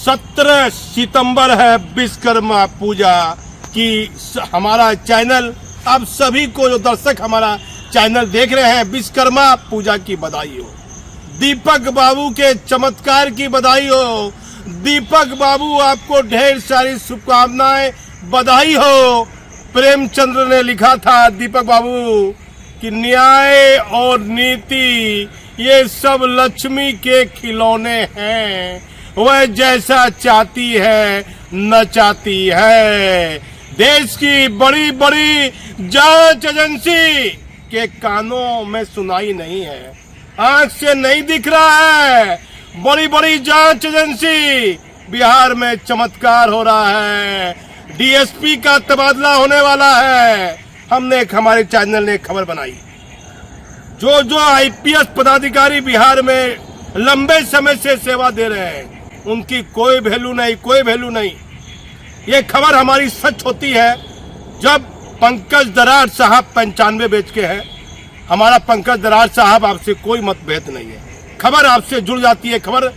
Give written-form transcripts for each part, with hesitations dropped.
17 सितंबर है विश्वकर्मा पूजा की। हमारा चैनल, आप सभी को जो दर्शक हमारा चैनल देख रहे हैं, विश्वकर्मा पूजा की बधाई हो। दीपक बाबू के चमत्कार की बधाई हो। दीपक बाबू आपको ढेर सारी शुभकामनाएं, बधाई हो। प्रेमचंद्र ने लिखा था दीपक बाबू कि न्याय और नीति ये सब लक्ष्मी के खिलौने हैं, वह जैसा चाहती है नचाती है। देश की बड़ी बड़ी जांच एजेंसी के कानों में सुनाई नहीं है, आंख से नहीं दिख रहा है। बड़ी बड़ी जांच एजेंसी, बिहार में चमत्कार हो रहा है। डीएसपी का तबादला होने वाला है। हमने हमारे चैनल ने खबर बनाई, जो आईपीएस पदाधिकारी बिहार में लंबे समय से सेवा दे रहे हैं, उनकी कोई वैल्यू नहीं, कोई वैल्यू नहीं। ये खबर हमारी सच होती है जब पंकज दरार साहब 95 बेच के हैं। हमारा पंकज दरार साहब आपसे कोई मतभेद नहीं है, खबर आपसे जुड़ जाती है। खबर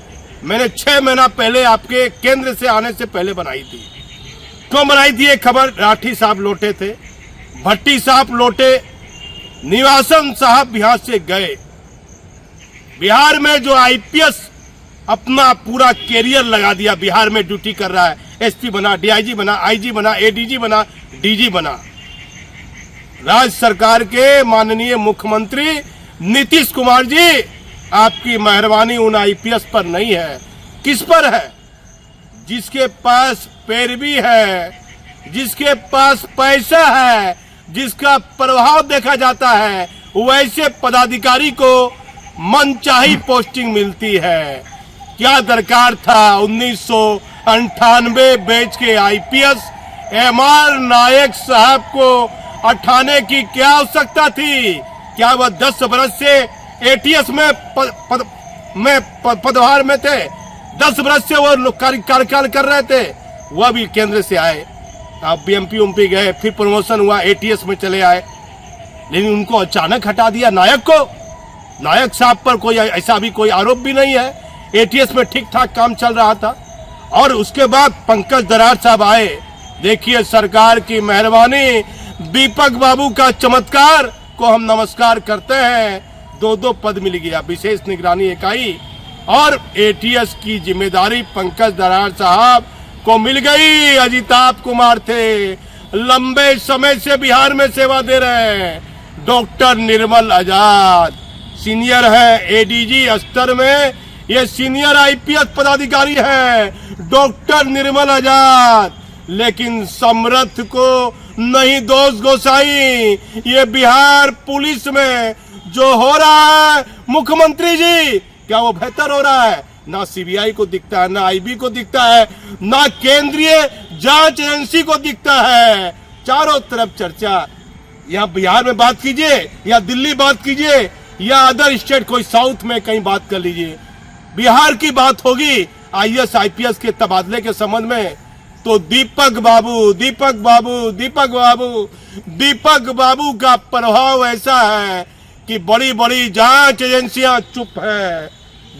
मैंने 6 महीना पहले आपके केंद्र से आने से पहले बनाई थी। क्यों बनाई थी ये खबर? राठी साहब लौटे थे, भट्टी साहब लौटे, निवासन साहब बिहार से गए। बिहार में जो आईपीएस अपना पूरा कैरियर लगा दिया, बिहार में ड्यूटी कर रहा है, एसपी बना, डीआईजी बना, आईजी बना, एडीजी बना, डीजी बना। राज्य सरकार के माननीय मुख्यमंत्री नीतीश कुमार जी, आपकी मेहरबानी उन आईपीएस पर नहीं है। किस पर है? जिसके पास पैरवी है, जिसके पास पैसा है, जिसका प्रभाव देखा जाता है, वैसे पदाधिकारी को मनचाही पोस्टिंग मिलती है। क्या दरकार था 1998 बैच के आईपीएस एमआर नायक साहब को उठाने की क्या आवश्यकता थी? क्या वह 10 बरस से एटीएस में पदभार में थे? 10 बरस से वो लोग कार्यकाल कर रहे थे। वह भी केंद्र से आए, आप बीएमपी उमपी गए, फिर प्रमोशन हुआ, एटीएस में चले आए, लेकिन उनको अचानक हटा दिया। नायक को, नायक साहब पर कोई ऐसा भी कोई आरोप भी नहीं है। एटीएस में ठीक ठाक काम चल रहा था। और उसके बाद पंकज दरार साहब आए। देखिए सरकार की मेहरबानी, दीपक बाबू का चमत्कार को हम नमस्कार करते हैं। 2 पद मिल गया, विशेष निगरानी इकाई और एटीएस की जिम्मेदारी पंकज दरार साहब को मिल गई। अजिताभ कुमार थे, लंबे समय से बिहार में सेवा दे रहे हैं। डॉक्टर निर्मल आजाद सीनियर है, एडीजी स्तर में ये सीनियर आईपीएस पदाधिकारी है, डॉक्टर निर्मल आजाद। लेकिन समर्थ को नहीं दोष गोसाई। ये बिहार पुलिस में जो हो रहा है मुख्यमंत्री जी, क्या वो बेहतर हो रहा है? ना सीबीआई को दिखता है, ना आईबी को दिखता है, ना केंद्रीय जांच एजेंसी को दिखता है। चारों तरफ चर्चा। यहाँ बिहार में बात कीजिए या दिल्ली बात कीजिए या अदर स्टेट, कोई साउथ में कहीं बात कर लीजिए, बिहार की बात होगी आईएएस आईपीएस के तबादले के संबंध में, तो दीपक बाबू, दीपक बाबू, दीपक बाबू, दीपक बाबू का प्रभाव ऐसा है कि बड़ी बड़ी जांच एजेंसियां चुप है,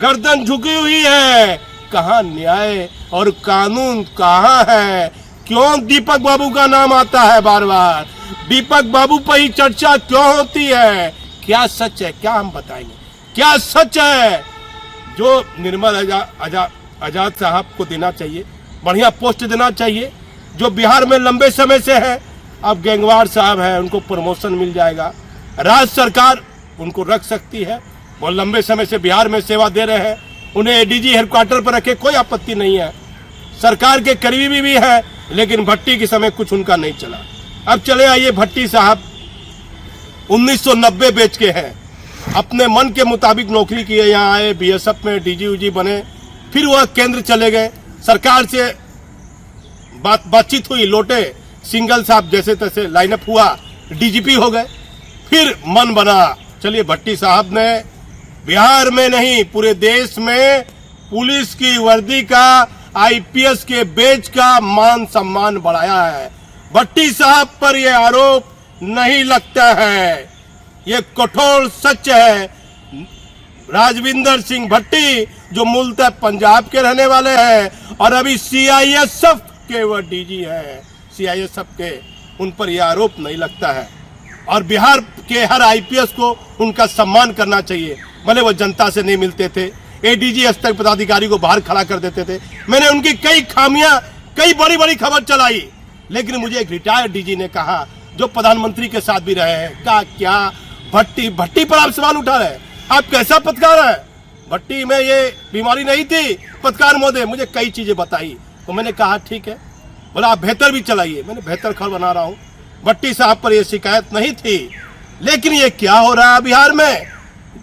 गर्दन झुकी हुई है। कहाँ न्याय और कानून कहाँ है? क्यों दीपक बाबू का नाम आता है बार बार? दीपक बाबू पर ही चर्चा क्यों होती है? क्या सच है? क्या हम बताएंगे? क्या सच है? जो निर्मल आजाद साहब को देना चाहिए, बढ़िया पोस्ट देना चाहिए। जो बिहार में लंबे समय से है, अब गैंगवार साहब हैं, उनको प्रमोशन मिल जाएगा। राज्य सरकार उनको रख सकती है, वो लंबे समय से बिहार में सेवा दे रहे हैं, उन्हें एडीजी हेडक्वार्टर पर रखे कोई आपत्ति नहीं है। सरकार के करीबी भी है, लेकिन भट्टी के समय कुछ उनका नहीं चला। अब चले आइए, भट्टी साहब 1990 बैच के हैं, अपने मन के मुताबिक नौकरी किए, यहाँ आए, बीएसएफ में डीजी उजी बने, फिर वह केंद्र चले गए। सरकार से बातचीत हुई, लौटे, सिंगल साहब जैसे तैसे लाइनअप हुआ, डीजीपी हो गए। फिर मन बना, चलिए भट्टी साहब ने बिहार में नहीं पूरे देश में पुलिस की वर्दी का, आईपीएस के बैच का मान सम्मान बढ़ाया है। भट्टी साहब पर यह आरोप नहीं लगता है, ये कठोर सच है। राजविंदर सिंह भट्टी जो मूलतः पंजाब के रहने वाले हैं और अभी सीआईएसएफ के वो डीजी है, सीआईएसएफ के, उन पर यह आरोप नहीं लगता है। और बिहार के हर आईपीएस को उनका सम्मान करना चाहिए, भले वो जनता से नहीं मिलते थे, एडीजी स्तर पदाधिकारी को बाहर खड़ा कर देते थे। मैंने उनकी कई खामियां, कई बड़ी बड़ी खबर चलाई, लेकिन मुझे एक रिटायर्ड डीजी ने कहा, जो प्रधानमंत्री के साथ भी रहे हैं, कहा क्या भट्टी पर आप सवाल उठा रहे हैं, आप कैसा पत्रकार है, भट्टी में ये बीमारी नहीं थी पत्रकार महोदय, मुझे कई चीजें बताई। तो मैंने कहा ठीक है, बोला आप बेहतर भी चलाइए, मैंने बेहतर खबर बना रहा हूँ। भट्टी साहब पर यह शिकायत नहीं थी, लेकिन ये क्या हो रहा है बिहार में,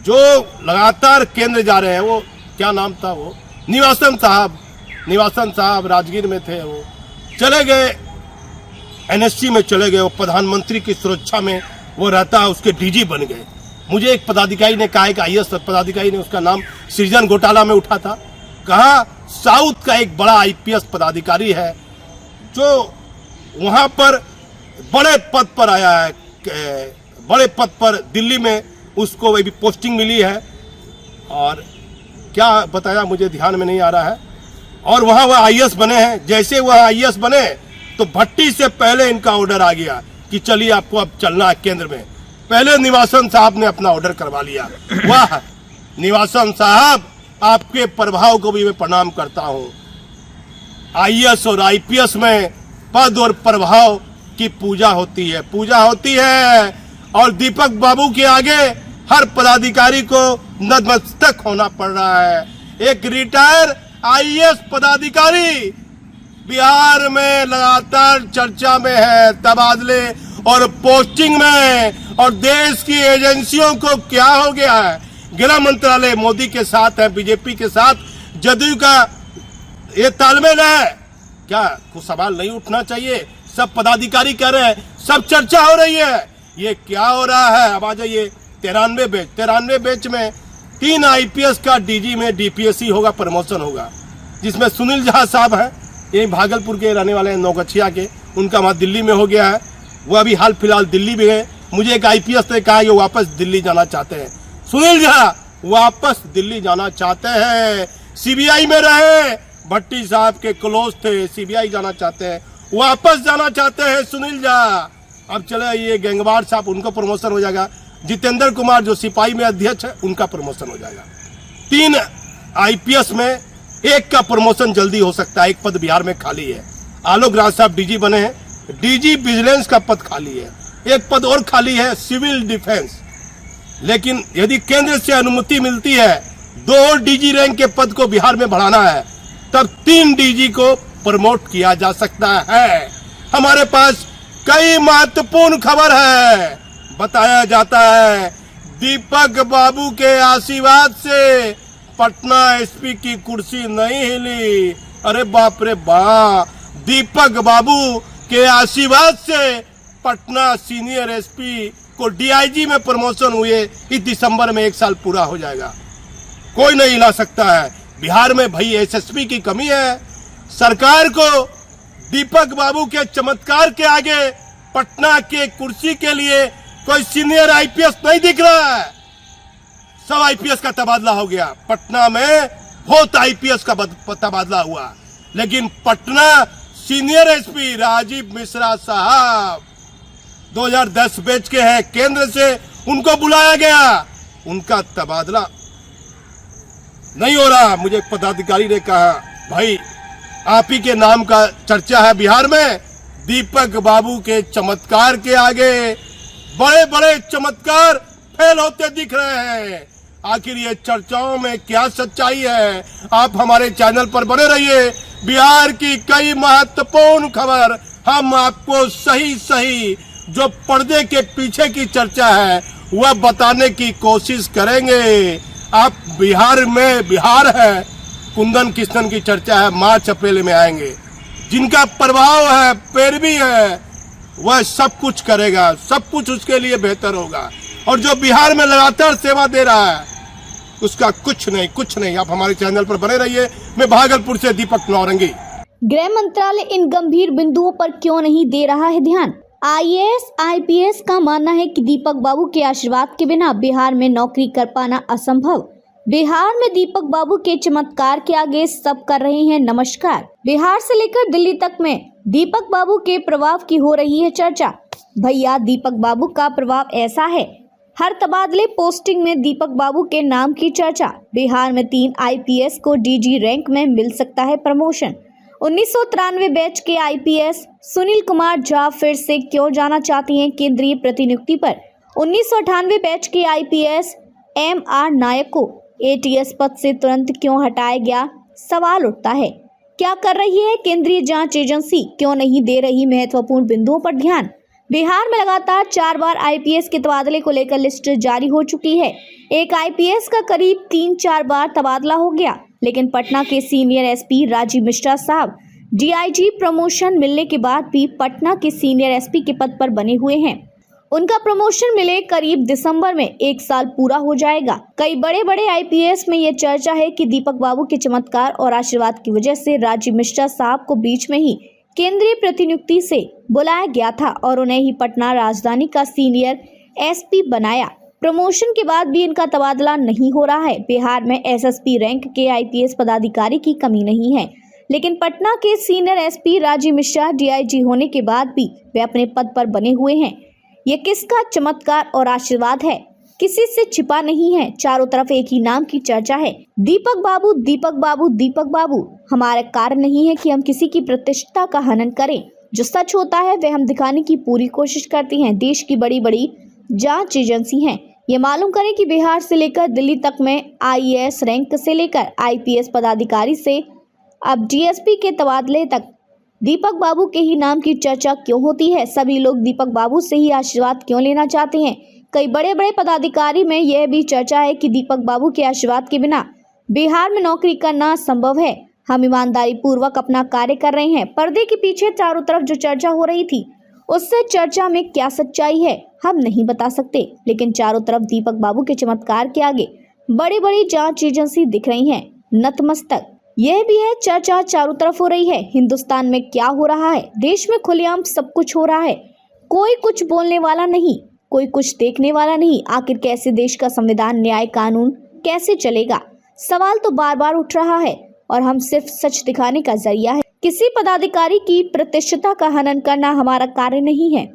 जो लगातार केंद्र जा रहे हैं, वो क्या नाम था, वो निवासन साहब राजगीर में थे, वो चले गए एनएससी में चले गए, वो प्रधानमंत्री की सुरक्षा में वो रहता है, उसके डीजी बन गए। मुझे एक पदाधिकारी ने कहा, एक आईएएस पदाधिकारी ने, उसका नाम सृजन घोटाला में उठा था, कहा साउथ का एक बड़ा आईपीएस पदाधिकारी है जो वहां पर बड़े पद पर आया है, बड़े पद पर दिल्ली में उसको अभी पोस्टिंग मिली है, और क्या बताया मुझे ध्यान में नहीं आ रहा है, और वहां वह आईएएस बने हैं। जैसे वह आईएएस बने तो भट्टी से पहले इनका ऑर्डर आ गया कि चलिए आपको अब चलना है केंद्र में। पहले निवासन साहब ने अपना ऑर्डर करवा लिया। वाह निवासन साहब, आपके प्रभाव को भी मैं प्रणाम करता हूं। आईएएस और आईपीएस में पद और प्रभाव की पूजा होती है, और दीपक बाबू के आगे हर पदाधिकारी को नतमस्तक होना पड़ रहा है। एक रिटायर आईएएस पदाधिकारी बिहार में लगातार चर्चा में है, तबादले और पोस्टिंग में, और देश की एजेंसियों को क्या हो गया है, गृह मंत्रालय मोदी के साथ है, बीजेपी के साथ जदयू का ये तालमेल है, क्या कुछ सवाल नहीं उठना चाहिए? सब पदाधिकारी कह रहे हैं, सब चर्चा हो रही है, ये क्या हो रहा है? अब आ जाइए 93 बैच में 3 आईपीएस का डीजी में डीपीएससी होगा, प्रमोशन होगा, जिसमें सुनील झा साहब हैं, ये भागलपुर के रहने वाले हैं, नौगछिया के, उनका वहां दिल्ली में हो गया है, वो अभी हाल फिलहाल दिल्ली में है। मुझे एक आईपीएस ने कहा ये वापस दिल्ली जाना चाहते हैं, सुनील झा वापस दिल्ली जाना चाहते हैं, सीबीआई में रहे, भट्टी साहब के क्लोज थे, सीबीआई जाना चाहते हैं, वापस जाना चाहते हैं सुनील झा। अब चले ये गैंगवार साहब, उनको प्रमोशन हो जाएगा। जितेंद्र कुमार जो सिपाही में अध्यक्ष है, उनका प्रमोशन हो जाएगा। 3 आईपीएस में एक का प्रमोशन जल्दी हो सकता है, एक पद बिहार में खाली है। आलोक राज साहब डीजी बने हैं, डीजी विजिलेंस का पद खाली है, एक पद और खाली है सिविल डिफेंस। लेकिन यदि केंद्र से अनुमति मिलती है 2 और डीजी रैंक के पद को बिहार में बढ़ाना है, तब 3 डीजी को प्रमोट किया जा सकता है। हमारे पास कई महत्वपूर्ण खबर है। बताया जाता है दीपक बाबू के आशीर्वाद से पटना एसपी की कुर्सी नहीं हिली। अरे बाप रे बाप, दीपक बाबू के आशीर्वाद से पटना सीनियर एसपी को डीआईजी में प्रमोशन हुए, इस दिसंबर में 1 साल पूरा हो जाएगा। कोई नहीं हिला सकता है। बिहार में भाई एसएसपी की कमी है। सरकार को दीपक बाबू के चमत्कार के आगे पटना के कुर्सी के लिए कोई सीनियर आईपीएस नहीं दिख रहा है। सब आईपीएस का तबादला हो गया। पटना में बहुत आईपीएस का तबादला हुआ, लेकिन पटना सीनियर एसपी राजीव मिश्रा साहब 2010 बैच के हैं, केंद्र से उनको बुलाया गया, उनका तबादला नहीं हो रहा। मुझे पदाधिकारी ने कहा भाई आप ही के नाम का चर्चा है बिहार में, दीपक बाबू के चमत्कार के आगे बड़े बड़े चमत्कार फेल होते दिख रहे हैं। आखिर ये चर्चाओं में क्या सच्चाई है? आप हमारे चैनल पर बने रहिए। बिहार की कई महत्वपूर्ण खबर हम आपको सही जो पर्दे के पीछे की चर्चा है वह बताने की कोशिश करेंगे। आप बिहार है, कुंदन किशन की चर्चा है, मार्च अप्रैल में आएंगे। जिनका प्रभाव है, पैरवी है, वह सब कुछ करेगा, सब कुछ उसके लिए बेहतर होगा। और जो बिहार में लगातार सेवा दे रहा है उसका कुछ नहीं। आप हमारे चैनल पर बने रहिए। मैं भागलपुर से दीपक नौरंगी। गृह मंत्रालय इन गंभीर बिंदुओं पर क्यों नहीं दे रहा है ध्यान? आईएएस आईपीएस का मानना है कि दीपक बाबू के आशीर्वाद के बिना बिहार में नौकरी कर पाना असंभव। बिहार में दीपक बाबू के चमत्कार के आगे सब कर रहे हैं नमस्कार। बिहार से लेकर दिल्ली तक में दीपक बाबू के प्रभाव की हो रही है चर्चा। भैया दीपक बाबू का प्रभाव ऐसा है, हर तबादले पोस्टिंग में दीपक बाबू के नाम की चर्चा। बिहार में 3 आईपीएस को डीजी रैंक में मिल सकता है प्रमोशन। 1993 बैच के आईपीएस सुनील कुमार झा फिर से क्यों जाना चाहती हैं केंद्रीय प्रतिनियुक्ति पर। 1998 बैच के आईपीएस एमआर नायक को एटीएस पद से तुरंत क्यों हटाया गया, सवाल उठता है। क्या कर रही है केंद्रीय जांच एजेंसी, क्यों नहीं दे रही महत्वपूर्ण बिंदुओं पर ध्यान। बिहार में लगातार 4 बार आईपीएस के तबादले को लेकर लिस्ट जारी हो चुकी है। एक आईपीएस का करीब 3-4 बार तबादला हो गया, लेकिन पटना के सीनियर एसपी राजीव मिश्रा साहब डीआईजी प्रमोशन मिलने के बाद भी पटना के सीनियर एसपी के पद पर बने हुए हैं। उनका प्रमोशन मिले करीब दिसंबर में 1 साल पूरा हो जाएगा। कई बड़े बड़े आईपीएस में ये चर्चा है कि दीपक बाबू के चमत्कार और आशीर्वाद की वजह से राजीव मिश्रा साहब को बीच में ही केंद्रीय प्रतिनियुक्ति से बुलाया गया था और उन्हें ही पटना राजधानी का सीनियर एसपी बनाया। प्रमोशन के बाद भी इनका तबादला नहीं हो रहा है। बिहार में एसएसपी रैंक के आईपीएस पदाधिकारी की कमी नहीं है, लेकिन पटना के senior SP Rajeev Mishra DIG होने के बाद भी वे अपने पद पर बने हुए हैं। ये किसका चमत्कार और आशीर्वाद है, किसी से छिपा नहीं है। चारों तरफ एक ही नाम की चर्चा है, दीपक बाबू, दीपक बाबू, दीपक बाबू। हमारा कार्य नहीं है कि हम किसी की प्रतिष्ठा का हनन करें, जो सच होता है वह हम दिखाने की पूरी कोशिश करते हैं। देश की बड़ी बड़ी जांच एजेंसी हैं, ये मालूम करें कि बिहार से लेकर दिल्ली तक में आईएएस रैंक से लेकर आईपीएस पदाधिकारी से अब डीएसपी के तबादले तक दीपक बाबू के ही नाम की चर्चा क्यों होती है। सभी लोग दीपक बाबू से ही आशीर्वाद क्यों लेना चाहते हैं। कई बड़े बड़े पदाधिकारी में यह भी चर्चा है कि दीपक बाबू के आशीर्वाद के बिना बिहार में नौकरी करना संभव है। हम ईमानदारी पूर्वक अपना कार्य कर रहे हैं। पर्दे के पीछे चारों तरफ जो चर्चा हो रही थी, उससे चर्चा में क्या सच्चाई है हम नहीं बता सकते, लेकिन चारों तरफ दीपक बाबू के चमत्कार के आगे बड़ी बड़ी जांच एजेंसी दिख रही हैं नतमस्तक। यह भी है चर्चा चारों तरफ हो रही है, हिंदुस्तान में क्या हो रहा है। देश में खुलेआम सब कुछ हो रहा है, कोई कुछ बोलने वाला नहीं, कोई कुछ देखने वाला नहीं। आखिर कैसे देश का संविधान, न्याय, कानून कैसे चलेगा, सवाल तो बार बार उठ रहा है और हम सिर्फ सच दिखाने का जरिया है। किसी पदाधिकारी की प्रतिष्ठता का हनन करना हमारा कार्य नहीं है।